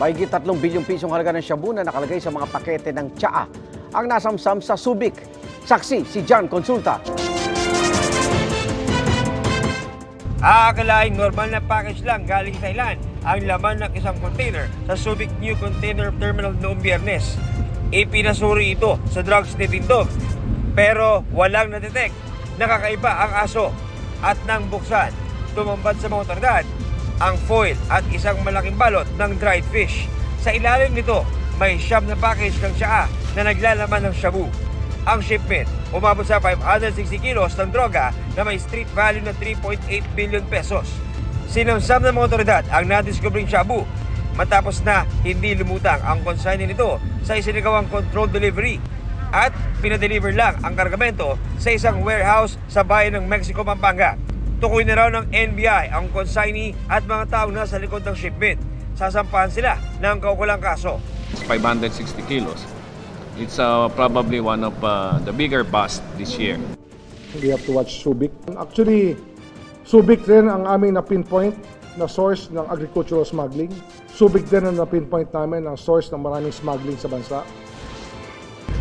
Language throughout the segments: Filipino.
Mahigit 3 bilyong pisong halaga ng shabu na nakalagay sa mga pakete ng tsaa ang nasamsam sa Subic. Saksi si John Consulta. Aakalaing normal na package lang galing Thailand ang laman ng isang container sa Subic New Container Terminal noong Biyernes. Ipinasuri ito sa drugs ni Tindog pero walang na-detect na kakaiba ang aso at nang buksan, tumambad sa mga otoridad ang foil at isang malaking balot ng dried fish. Sa ilalim nito, may 9 na package ng tsaa na naglalaman ng shabu. Ang shipment, umabot sa 560 kilos ng droga na may street value na 3.8 billion pesos. Sinamsam ng mga otoridad ang nadiskubring shabu matapos na hindi lumutang ang consignee nito sa isinagawang controlled delivery at pinadeliver lang ang kargamento sa isang warehouse sa bayan ng Mexico, Pampanga. Tukoy na raw ng NBI ang consignee at mga taong nasa likod ng shipment. Sasampahan sila ng kaukulang kaso. 560 kilos. It's probably one of the bigger bust this year. We have to watch Subic. Actually, Subic rin ang aming na-pinpoint na source ng agricultural smuggling. Subic din ang na-pinpoint namin ang source ng maraming smuggling sa bansa.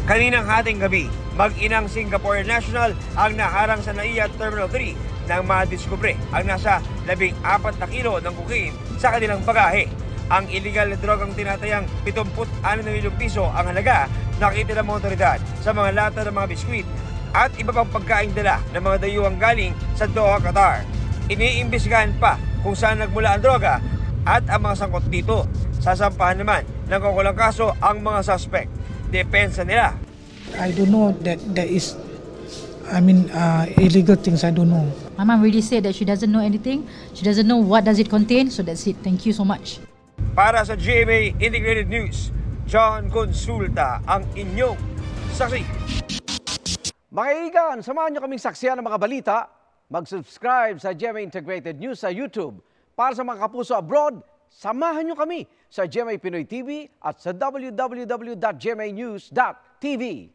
Kaninang hating gabi, mag-inang Singapore national ang naharang sa NAIA Terminal 3 nang madiskubre ang nasa 14 na kilo ng cocaine sa kanilang bagahe. Ang illegal na drogang tinatayang 76 na milyong piso ang halaga, nakita ng mga otoridad sa mga lata ng mga biskwit at iba pang pagkaing dala ng mga dayuhang galing sa Doha, Qatar. Iniimbestigahan pa kung saan nagmula ang droga at ang mga sangkot dito. Sasampahan naman ng kaukulang kaso ang mga suspect. Depensa nila. I don't know that there is, illegal things. I don't know. My mom really said that she doesn't know anything. She doesn't know what does it contain. So that's it. Thank you so much. Para sa GMA Integrated News, John Consulta ang inyong saksi. Mga kaibigan, samahan nyo kaming saksiyan ng mga balita. Mag-subscribe sa GMA Integrated News sa YouTube. Para sa mga kapuso abroad, samahan nyo kami sa GMA Pinoy TV at sa www.gmanews.tv.